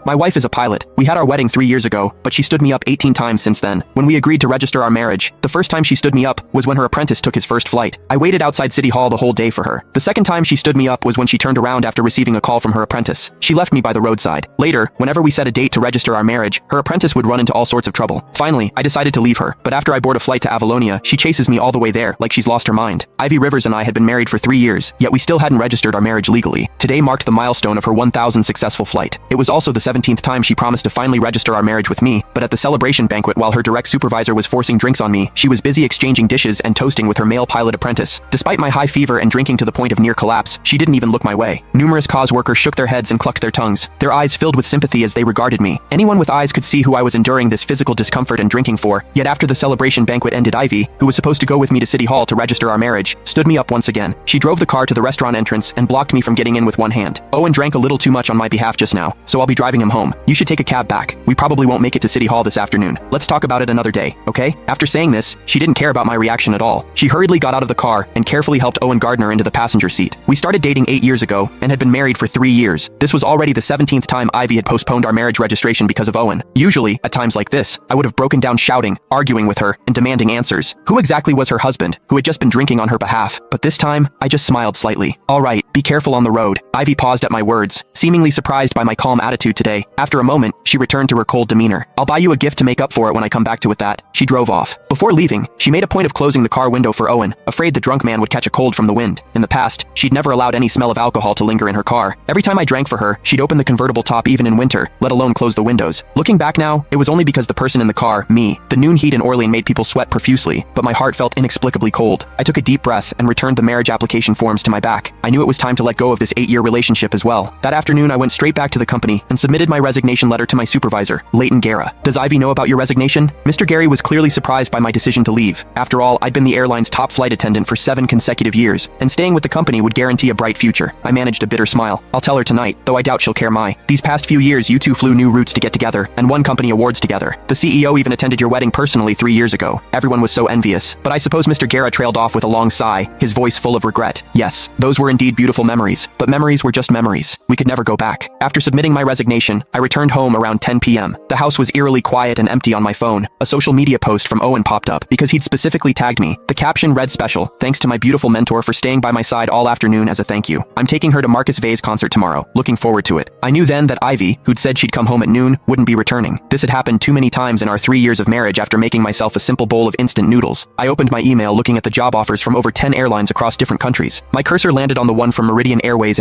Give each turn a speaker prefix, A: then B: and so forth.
A: My wife is a pilot. We had our wedding 3 years ago, but she stood me up 18 times since then. When we agreed to register our marriage, the first time she stood me up was when her apprentice took his first flight. I waited outside City Hall the whole day for her. The second time she stood me up was when she turned around after receiving a call from her apprentice. She left me by the roadside. Later, whenever we set a date to register our marriage, her apprentice would run into all sorts of trouble. Finally, I decided to leave her, but after I board a flight to Avalonia, she chases me all the way there like she's lost her mind. Ivy Rivers and I had been married for 3 years, yet we still hadn't registered our marriage legally. Today marked the milestone of her 1,000th successful flight. It was also the 17th time she promised to finally register our marriage with me, but at the celebration banquet while her direct supervisor was forcing drinks on me, she was busy exchanging dishes and toasting with her male pilot apprentice. Despite my high fever and drinking to the point of near collapse, she didn't even look my way. Numerous cause workers shook their heads and clucked their tongues, their eyes filled with sympathy as they regarded me. Anyone with eyes could see who I was enduring this physical discomfort and drinking for, yet after the celebration banquet ended, Ivy, who was supposed to go with me to City Hall to register our marriage, stood me up once again. She drove the car to the restaurant entrance and blocked me from getting in with one hand. Owen drank a little too much on my behalf just now, so I'll be driving him home. You should take a cab back. We probably won't make it to City Hall this afternoon. Let's talk about it another day, okay? After saying this, she didn't care about my reaction at all. She hurriedly got out of the car and carefully helped Owen Gardner into the passenger seat. We started dating 8 years ago and had been married for 3 years. This was already the 17th time Ivy had postponed our marriage registration because of Owen. Usually, at times like this, I would have broken down shouting, arguing with her, and demanding answers. Who exactly was her husband, who had just been drinking on her behalf? But this time, I just smiled slightly. All right, be careful on the road. Ivy paused at my words, seemingly surprised by my calm attitude today. After a moment, she returned to her cold demeanor. I'll buy you a gift to make up for it when I come back to with that. She drove off. Before leaving, she made a point of closing the car window for Owen, afraid the drunk man would catch a cold from the wind. In the past, she'd never allowed any smell of alcohol to linger in her car. Every time I drank for her, she'd open the convertible top even in winter, let alone close the windows. Looking back now, it was only because the person in the car, me, the noon heat in Orlean made people sweat profusely, but my heart felt inexplicably cold. I took a deep breath and returned the marriage application forms to my back. I knew it was time to let go of this 8-year relationship as well. That afternoon, I went straight back to the company and submitted my resignation letter to my supervisor, Leighton Guerra. Does Ivy know about your resignation? Mr. Gary was clearly surprised by my decision to leave. After all, I'd been the airline's top flight attendant for 7 consecutive years, and staying with the company would guarantee a bright future. I managed a bitter smile. I'll tell her tonight, though I doubt she'll care. These past few years you two flew new routes to get together, and won company awards together. The CEO even attended your wedding personally 3 years ago. Everyone was so envious, but I suppose Mr. Guerra trailed off with a long sigh, his voice full of regret. Yes, those were indeed beautiful memories, but memories were just memories. We could never go back. After submitting my resignation, I returned home around 10 p.m. The house was eerily quiet and empty. On my phone, a social media post from Owen popped up because he'd specifically tagged me. The caption read, "Special, thanks to my beautiful mentor for staying by my side all afternoon as a thank you. I'm taking her to Marcus Vay's concert tomorrow. Looking forward to it." I knew then that Ivy, who'd said she'd come home at noon, wouldn't be returning. This had happened too many times in our 3 years of marriage. After making myself a simple bowl of instant noodles, I opened my email looking at the job offers from over 10 airlines across different countries. My cursor landed on the one from Meridian Airways in